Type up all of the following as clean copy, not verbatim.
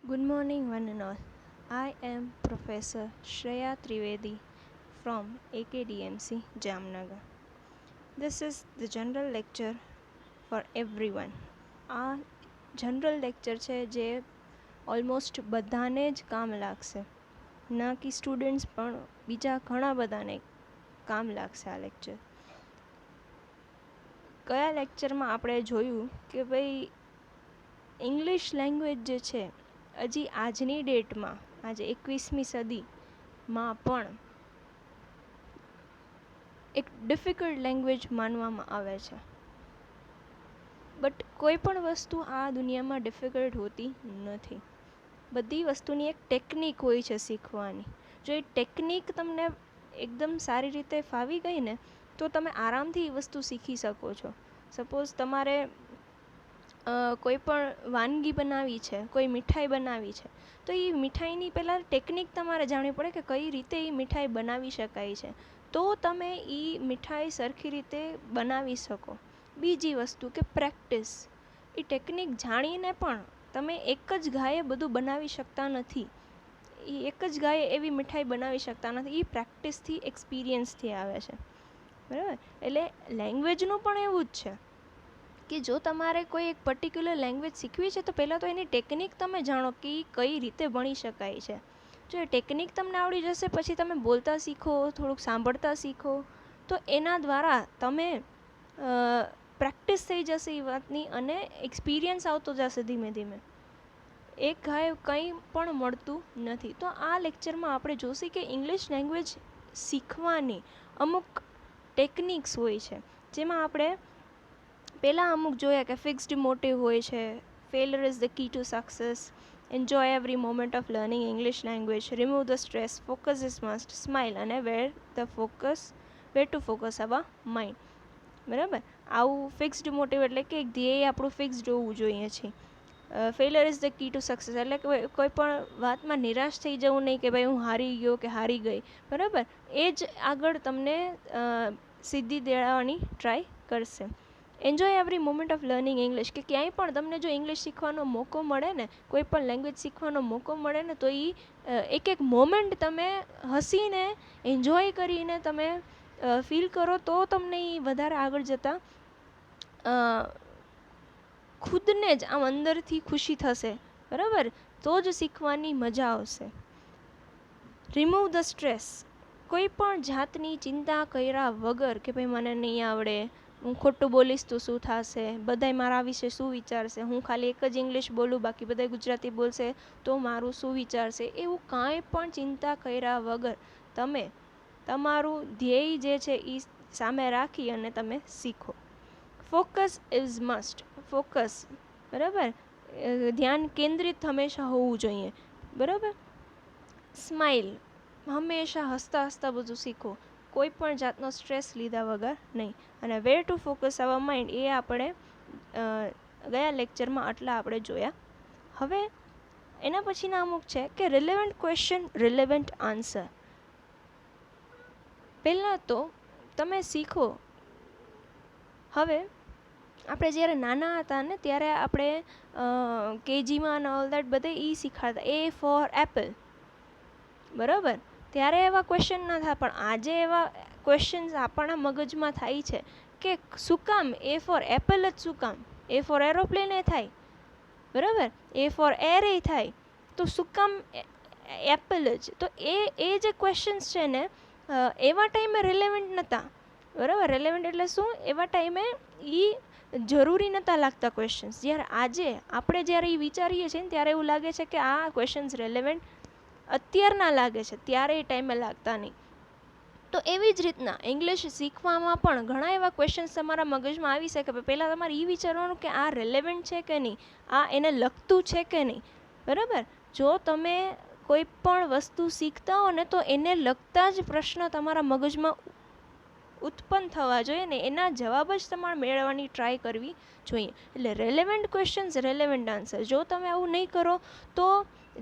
Good morning, one and all. I am Professor Shreya Trivedi from AKDMC Jamnagar. This is the general lecture for everyone. આ general lecture છે જે almost બધાને જ કામ લાગશે, ના કે સ્ટુડન્ટ્સ પણ બીજા ઘણા બધાને કામ લાગશે આ લેક્ચર. કયા લેક્ચરમાં આપણે જોયું કે ભાઈ ઇંગ્લિશ લેંગ્વેજ જે છે હજી આજની ડેટમાં, આજે 21મી સદીમાં પણ એક ડિફિકલ્ટ લેંગ્વેજ માનવામાં આવે છે. બટ કોઈ પણ વસ્તુ આ દુનિયામાં ડિફિકલ્ટ હોતી નથી. બધી વસ્તુની એક ટેકનિક હોય છે શીખવાની. જો એ ટેકનિક તમને એકદમ સારી રીતે ફાવી ગઈ ને તો તમે આરામથી એ વસ્તુ શીખી શકો છો. સપોઝ તમારે કોઈ પણ વાનગી બનાવી છે, કોઈ મીઠાઈ બનાવી છે, તો એ મીઠાઈની પહેલાં ટેકનિક તમારે જાણવી પડે કે કઈ રીતે એ મીઠાઈ બનાવી શકાય છે, તો તમે એ મીઠાઈ સરખી રીતે બનાવી શકો. બીજી વસ્તુ કે પ્રેક્ટિસ. એ ટેકનિક જાણીને પણ તમે એક જ ગાયે બધું બનાવી શકતા નથી. એ એક જ ગાયે એવી મીઠાઈ બનાવી શકતા નથી. એ પ્રેક્ટિસથી, એક્સપિરિયન્સથી આવે છે, બરાબર. એટલે લેંગ્વેજનું પણ એવું જ છે કે જો તમારે કોઈ એક પર્ટિક્યુલર લેંગ્વેજ શીખવી છે તો પહેલાં તો એની ટેકનિક તમે જાણો કે કઈ રીતે ભણી શકાય છે. જો એ ટેકનિક તમને આવડી જશે પછી તમે બોલતા શીખો, થોડુંક સાંભળતા શીખો, તો એના દ્વારા તમે પ્રેક્ટિસ થઈ જશે એ વાતની અને એક્સપિરિયન્સ આવતો જશે ધીમે ધીમે. એક ગાય કંઈ પણ મળતું નથી. તો આ લેક્ચરમાં આપણે જોશું કે ઇંગ્લિશ લેંગ્વેજ શીખવાની અમુક ટેકનિક્સ હોય છે, જેમાં આપણે પહેલાં અમુક જોયા કે ફિક્સ્ડ મોટિવ હોય છે, failure is the key to success, enjoy every moment of learning English language, remove the stress, focus is must, smile અને where to focus our mind. બરાબર. આવું ફિક્સ્ડ મોટિવ એટલે કે ધ્યેય આપણું ફિક્સ્ડ હોવું જોઈએ છે. Failure is the key to success એટલે કે કોઈ પણ વાતમાં નિરાશ થઈ જવું નહીં કે ભાઈ હું હારી ગયો કે હારી ગઈ. બરાબર. એ જ આગળ તમને સિદ્ધિ દેવાની ટ્રાય કરશે. Enjoy every moment of learning English, કે ક્યાંય પણ તમને જો ઇંગ્લિશ શીખવાનો મોકો મળે ને, કોઈ પણ લેંગ્વેજ શીખવાનો મોકો મળે ને, તો એ એક એક મોમેન્ટ તમે હસીને એન્જોય કરીને તમે ફીલ કરો તો તમને એ વધારે આગળ જતાં ખુદને જ આમ અંદરથી ખુશી થશે. બરાબર. તો જ શીખવાની મજા આવશે. Remove the stress. કોઈ પણ જાતની ચિંતા કર્યા વગર કે ભાઈ મને નહીં આવડે, હું ખોટું બોલીશ તો શું થશે, બધાય મારા વિશે શું વિચારશે, હું ખાલી એક જ ઇંગ્લિશ બોલું બાકી બધા ગુજરાતી બોલશે તો મારું શું વિચારશે, એવું કાંઈ પણ ચિંતા કર્યા વગર તમે તમારું ધ્યેય જે છે એ સામે રાખી અને તમે શીખો. Focus is must. ફોકસ, બરાબર, ધ્યાન કેન્દ્રિત હંમેશા હોવું જોઈએ. બરાબર. સ્માઇલ, હંમેશા હસતા હસતા બધું શીખો, કોઈ પણ જાતનો સ્ટ્રેસ લીધા વગર નહીં. અને where to focus our mind, એ આપણે ગયા લેક્ચરમાં આટલા આપણે જોયા. હવે એના પછીના અમુક છે કે રિલેવન્ટ ક્વેશ્ચન, રિલેવન્ટ આન્સર. પહેલાં તો તમે શીખો. હવે આપણે જ્યારે નાના હતા ને ત્યારે આપણે કેજીમાં અને ઓલ દેટ બધે એ શીખાડતા, એ ફોર એપલ. બરાબર. ત્યારે એવા ક્વેશ્ચન ન થાય, પણ આજે એવા ક્વેશ્ચન્સ આપણા મગજમાં થાય છે કે શું કામ એ ફોર એપલ જ શું કામ, એ ફોર એરોપ્લેન એ થાય, બરાબર, એ ફોર એર એ થાય, તો શું કામ એપલ જ. તો એ જે ક્વેશ્ચન્સ છે ને એવા ટાઈમે રિલેવન્ટ નહોતા. બરાબર. રિલેવન્ટ એટલે શું, એવા ટાઈમે એ જરૂરી નહોતા લાગતા ક્વેશ્ચન્સ. જ્યારે આજે આપણે જ્યારે એ વિચારીએ છીએ ને ત્યારે એવું લાગે છે કે આ ક્વેશ્ચન્સ રિલેવન્ટ અત્યારના લાગે છે, ત્યારે એ ટાઈમે લાગતા નહીં. તો એવી જ રીતના ઇંગ્લિશ શીખવામાં પણ ઘણા એવા ક્વેશ્ચન્સ તમારા મગજમાં આવી શકે. પહેલાં તમારે એ વિચારવાનું કે આ રિલેવન્ટ છે કે નહીં, આ એને લગતું છે કે નહીં. બરાબર. જો તમે કોઈ પણ વસ્તુ શીખતા હો ને તો એને લગતા જ પ્રશ્ન તમારા મગજમાં ઉત્પન્ન થવા જોઈએ ને એના જવાબ જ તમારે મેળવવાની ટ્રાય કરવી જોઈએ. એટલે રેલેવન્ટ ક્વેશ્ચન્સ, રેલેવન્ટ આન્સર. જો તમે આવું નહીં કરો તો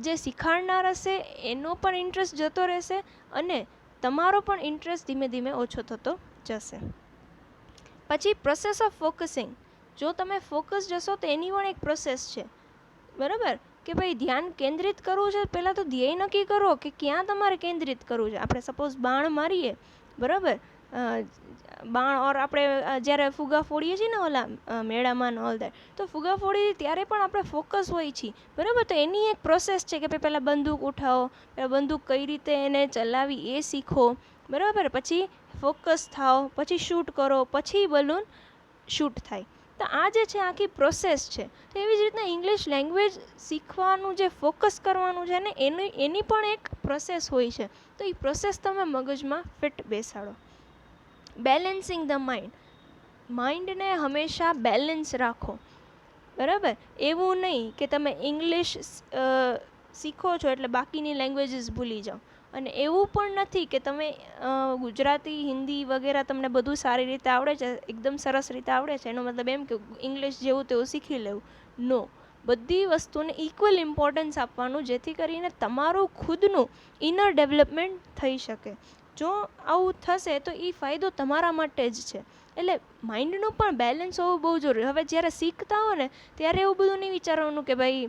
જે શીખાડનાર હશે એનો પણ ઇન્ટરેસ્ટ જતો રહેશે અને તમારો પણ ઇન્ટરેસ્ટ ધીમે ધીમે ઓછો થતો જશે. પછી પ્રોસેસ ઓફ ફોકસિંગ. જો તમે ફોકસ જશો તો એની પણ એક પ્રોસેસ છે. બરાબર. કે ભાઈ ધ્યાન કેન્દ્રિત કરવું છે, પહેલાં તો ધ્યેય નક્કી કરો કે ક્યાં તમારે કેન્દ્રિત કરવું છે. આપણે સપોઝ બાણ મારીએ, બરાબર, બાણ ઓર આપણે જ્યારે ફુગા ફોડીએ છીએ ને ઓલા મેળામાં ઓલ દેટ, તો ફુગા ફોડીએ ત્યારે પણ આપણે ફોકસ હોય છીએ, બરાબર. તો એની એક પ્રોસેસ છે કે ભાઈ પહેલાં બંદૂક ઉઠાવો, પહેલાં બંદૂક કઈ રીતે એને ચલાવી એ શીખો, બરાબર. પછી ફોકસ થાઓ, પછી શૂટ કરો, પછી બલૂન શૂટ થાય. તો આ જે છે આખી પ્રોસેસ છે. તો એવી જ રીતના ઇંગ્લિશ લેંગ્વેજ શીખવાનું જે ફોકસ કરવાનું છે ને એની પણ એક પ્રોસેસ હોય છે. તો એ પ્રોસેસ તમે મગજમાં ફિટ બેસાડો. બેલેન્સિંગ ધ માઇન્ડ, માઇન્ડને હંમેશા બેલેન્સ રાખો, બરાબર. એવું નહીં કે તમે ઇંગ્લિશ શીખો છો એટલે બાકીની લેંગ્વેજીસ ભૂલી જાઓ. અને એવું પણ નથી કે તમે ગુજરાતી, હિન્દી વગેરે તમને બધું સારી રીતે આવડે છે, એકદમ સરસ રીતે આવડે છે, એનો મતલબ એમ કે ઇંગ્લિશ જેવું તેવું શીખી લેવું. નો, બધી વસ્તુને ઇક્વલ ઇમ્પોર્ટન્સ આપવાનું, જેથી કરીને તમારું ખુદનું ઇનર ડેવલપમેન્ટ થઈ શકે. જો આવું થશે તો એ ફાયદો તમારા માટે જ છે. એટલે માઇન્ડનું પણ બેલેન્સ હોવું બહુ જરૂરી. હવે જ્યારે શીખતા હો ને ત્યારે એવું બધું નહીં વિચારવાનું કે ભાઈ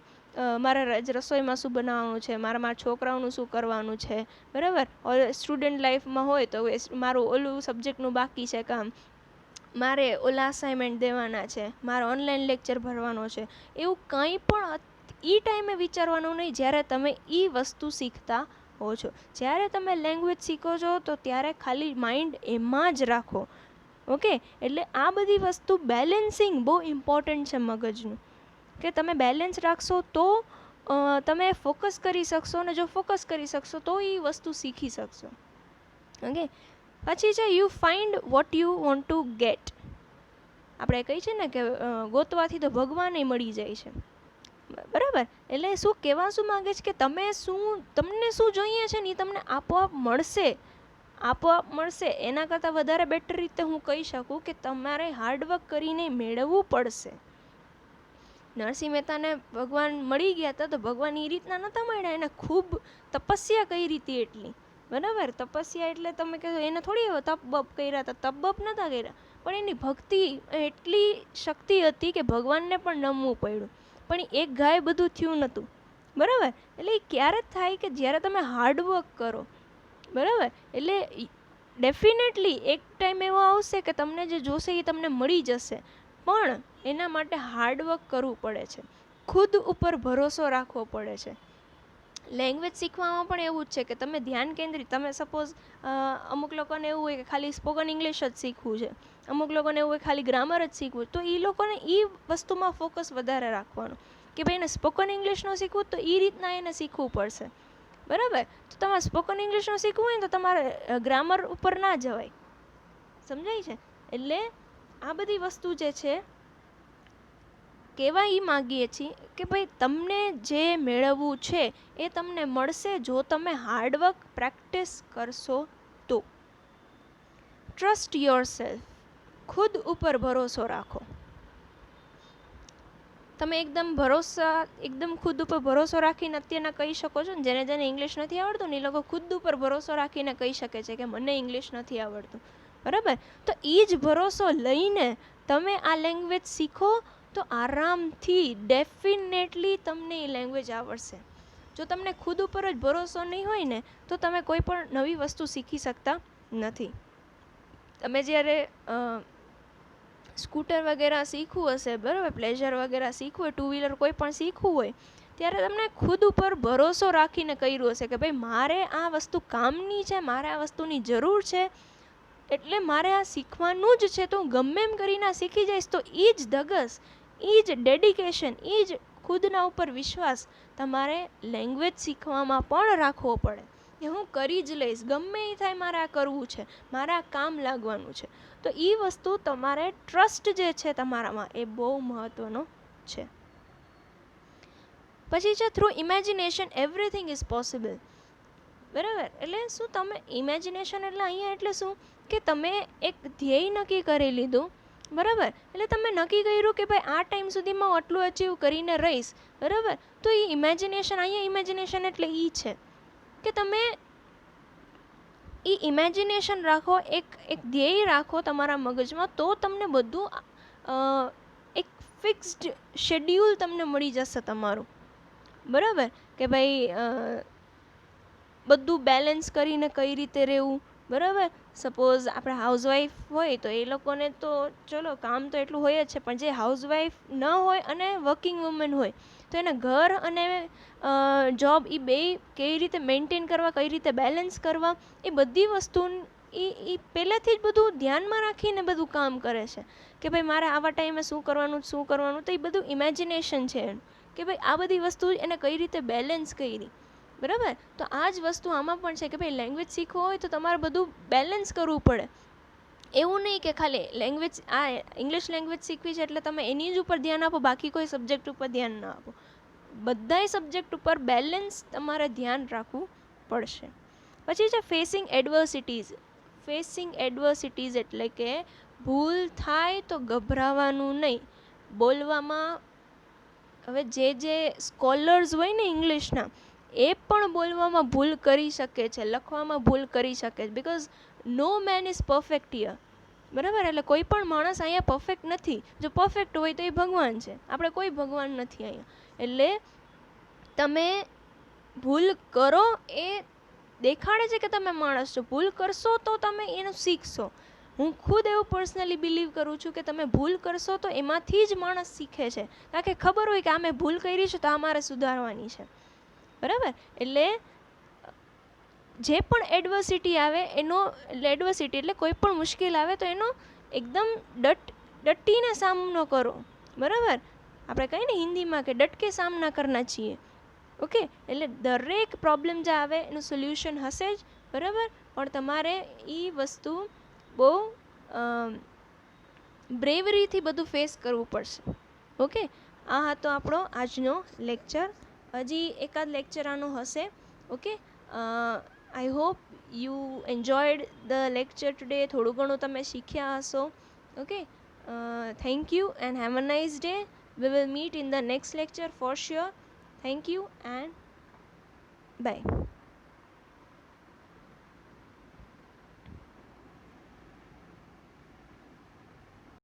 મારે રસોઈમાં શું બનાવવાનું છે, મારા છોકરાઓનું શું કરવાનું છે, બરાબર. સ્ટુડન્ટ લાઈફમાં હોય તો મારું ઓલું સબ્જેક્ટનું બાકી છે કામ, મારે ઓલા અસાઇનમેન્ટ દેવાના છે, મારે ઓનલાઈન લેક્ચર ભરવાનો છે, એવું કંઈ પણ એ ટાઈમે વિચારવાનું નહીં જ્યારે તમે એ વસ્તુ શીખતા હો છો. જ્યારે તમે લેંગ્વેજ શીખો છો તો ત્યારે ખાલી માઇન્ડ એમાં જ રાખો. ઓકે, એટલે આ બધી વસ્તુ બેલેન્સિંગ બહુ ઇમ્પોર્ટન્ટ છે મગજનું, કે તમે બેલેન્સ રાખશો તો તમે ફોકસ કરી શકશો, અને જો ફોકસ કરી શકશો તો એ વસ્તુ શીખી શકશો. ઓકે, પછી છે you find what you want to gate. આપણે કહી છે ને કે ગોતવાથી તો ભગવાન મળી જાય છે, બરાબર. એટલે શું કહેવા શું માગે છે કે તમને શું જોઈએ છે ને એ તમને આપોઆપ મળશે, આપોઆપ મળશે. એના કરતાં વધારે બેટર રીતે હું કહી શકું કે તમારે હાર્ડવર્ક કરીને મેળવવું પડશે. નરસિંહ મહેતાને ભગવાન મળી ગયા હતા તો ભગવાન એ રીતના નહોતા મળ્યા, એને ખૂબ તપસ્યા કરી હતી એટલી, બરાબર. તપસ્યા એટલે તમે કહો એને થોડી તપ બપ કર્યા હતા, તપ બપ નહોતા કર્યા, પણ એની ભક્તિ એટલી શક્તિ હતી કે ભગવાનને પણ નમવું પડ્યું. પણ એક ગાય બધું થયું નહોતું, બરાબર. એટલે એ ક્યારે થાય કે જ્યારે તમે હાર્ડવર્ક કરો, બરાબર. એટલે ડેફિનેટલી એક ટાઈમ એવો આવશે કે તમને જે જોશે એ તમને મળી જશે, પણ એના માટે હાર્ડવર્ક કરવું પડે છે, ખુદ ઉપર ભરોસો રાખવો પડે છે. લેંગ્વેજ શીખવામાં પણ એવું જ છે કે તમે ધ્યાન કેન્દ્રિત, તમે સપોઝ અમુક લોકોને એવું હોય કે ખાલી સ્પોકન ઇંગ્લિશ જ શીખવું છે, અમુક લોકોને એવું હોય ખાલી ગ્રામર જ શીખવું, તો એ લોકોને એ વસ્તુમાં ફોકસ વધારે રાખવાનું કે ભાઈ એને સ્પોકન ઇંગ્લિશનું શીખવું તો એ રીતના એને શીખવું પડશે, બરાબર. તો તમારે સ્પોકન ઇંગ્લિશનું શીખવું હોય ને તો તમારે ગ્રામર ઉપર ના જવાય, સમજાય છે. એટલે આ બધી વસ્તુ જે છે કહેવા એ માગીએ છીએ કે ભાઈ તમને જે મેળવવું છે એ તમને મળશે જો તમે હાર્ડવર્ક પ્રેક્ટિસ કરશો તો. ટ્રસ્ટ યોરસેલ્ફ, ખુદ ઉપર ભરોસો રાખો. તમે એકદમ ખુદ ઉપર ભરોસો રાખીને અત્યારના કહી શકો છો ને, જેને ઇંગ્લિશ નથી આવડતું ને એ લોકો ખુદ ઉપર ભરોસો રાખીને કહી શકે છે કે મને ઇંગ્લિશ નથી આવડતું, બરાબર. તો એ જ ભરોસો લઈને તમે આ લેંગ્વેજ શીખો તો આરામથી ડેફિનેટલી તમને એ લેંગ્વેજ આવડશે. જો તમને ખુદ ઉપર જ ભરોસો નહીં હોય ને તો તમે કોઈ પણ નવી વસ્તુ શીખી શકતા નથી. તમે જ્યારે સ્કૂટર વગેરે શીખવું હશે, બરાબર, પ્લેઝર વગેરે શીખવું હોય, ટુ વ્હીલર કોઈ પણ શીખવું હોય, ત્યારે તમને ખુદ ઉપર ભરોસો રાખીને કર્યું હશે કે ભાઈ મારે આ વસ્તુ કામની છે, મારે આ વસ્તુની જરૂર છે, એટલે મારે આ શીખવાનું જ છે. તો હું ગમે એમ કરીને આ શીખી જઈશ. તો એ જ ધગસ, એ જ ડેડિકેશન, એ જ ખુદના ઉપર વિશ્વાસ તમારે લેંગ્વેજ શીખવામાં પણ રાખવો પડે કે હું કરી જ લઈશ, ગમે એ થાય મારે આ કરવું છે, મારે આ કામ લાગવાનું છે. તો એ વસ્તુ તમારે ટ્રસ્ટ જે છે તમારામાં એ બહુ મહત્ત્વનો છે. પછી છે through imagination everything is possible, બરાબર. એટલે શું તમે ઇમેજિનેશન એટલે અહીંયા એટલે શું કે તમે એક ધ્યેય નક્કી કરી લીધું, બરાબર. એટલે તમે નક્કી કર્યું કે ભાઈ આ ટાઈમ સુધીમાં હું આટલું અચીવ કરીને રહીશ, બરાબર. તો એ ઇમેજિનેશન, અહીંયા ઇમેજિનેશન એટલે એ છે કે તમે એ ઇમેજિનેશન રાખો, એક ધ્યેય રાખો તમારા મગજમાં, તો તમને બધું એક ફિક્સ્ડ શેડ્યુલ તમને મળી જશે તમારું, બરાબર, કે ભાઈ બધું બેલેન્સ કરીને કઈ રીતે રહેવું. બરાબર, સપોઝ આપણે હાઉસવાઈફ હોય તો એ લોકોને તો ચલો કામ તો એટલું હોય જ છે, પણ જે હાઉસવાઈફ ન હોય અને વર્કિંગ વુમન હોય તો એને ઘર અને જોબ એ બે કઈ રીતે મેન્ટેન કરવા, કઈ રીતે બેલેન્સ કરવા, એ બધી વસ્તુ એ પહેલેથી જ બધું ધ્યાનમાં રાખીને બધું કામ કરે છે કે ભાઈ મારે આવા ટાઈમે શું કરવાનું, તો એ બધું ઇમેજિનેશન છે એનું, કે ભાઈ આ બધી વસ્તુ એને કઈ રીતે બેલેન્સ કરી. બરાબર, તો આ જ વસ્તુ આમાં પણ છે કે ભાઈ લેંગ્વેજ શીખવો હોય તો તમારે બધું બેલેન્સ કરવું પડે. એવું નહીં કે ખાલી લેંગ્વેજ આ ઇંગ્લિશ લેંગ્વેજ શીખવી છે એટલે તમે એની જ ઉપર ધ્યાન આપો, બાકી કોઈ સબ્જેક્ટ ઉપર ધ્યાન ના આપો. બધાય સબ્જેક્ટ ઉપર બેલેન્સ તમારે ધ્યાન રાખવું પડશે. પછી છે ફેસિંગ એડવર્સિટીઝ. ફેસિંગ એડવર્સિટીઝ એટલે કે ભૂલ થાય તો ગભરાવાનું નહીં. બોલવામાં હવે જે સ્કોલર્સ હોય ને ઇંગ્લિશના, એ પણ બોલવામાં ભૂલ કરી શકે છે, લખવામાં ભૂલ કરી શકે છે, because no man is perfect here. બરાબર, એટલે કોઈ પણ માણસ અહીંયા પરફેક્ટ નથી. જો પરફેક્ટ હોય તો એ ભગવાન છે, આપણે કોઈ ભગવાન નથી અહીંયા. એટલે તમે ભૂલ કરો એ દેખાડે છે કે તમે માણસ છો. ભૂલ કરશો તો તમે એનું શીખશો. હું ખુદ એવું પર્સનલી બિલીવ કરું છું કે તમે ભૂલ કરશો તો એમાંથી જ માણસ શીખે છે, કારણ કે ખબર હોય કે આ મેં ભૂલ કરી છે તો આ મારે સુધારવાની છે. બરાબર, એટલે જે પણ એડવર્સિટી આવે એડવર્સિટી એટલે કોઈ પણ મુશ્કેલ આવે તો એનો એકદમ ડટીને સામનો કરો. બરાબર, આપણે કહીએ ને હિન્દીમાં કે ડટ કે સામના કરના છીએ. ઓકે, એટલે દરેક પ્રોબ્લેમ જે આવે એનું સોલ્યુશન હશે જ. બરાબર, પણ તમારે એ વસ્તુ બહુ બ્રેવરીથી બધું ફેસ કરવું પડશે. ઓકે, આ હતો આપણો આજનો લેક્ચર. હજી એકાદ લેક્ચર આનો હશે. Okay, I hope you enjoyed the lecture today. થોડું ઘણું તમે શીખ્યા હશો. Okay, thank you and have a nice day. We will meet in the next lecture for sure. Thank you and bye.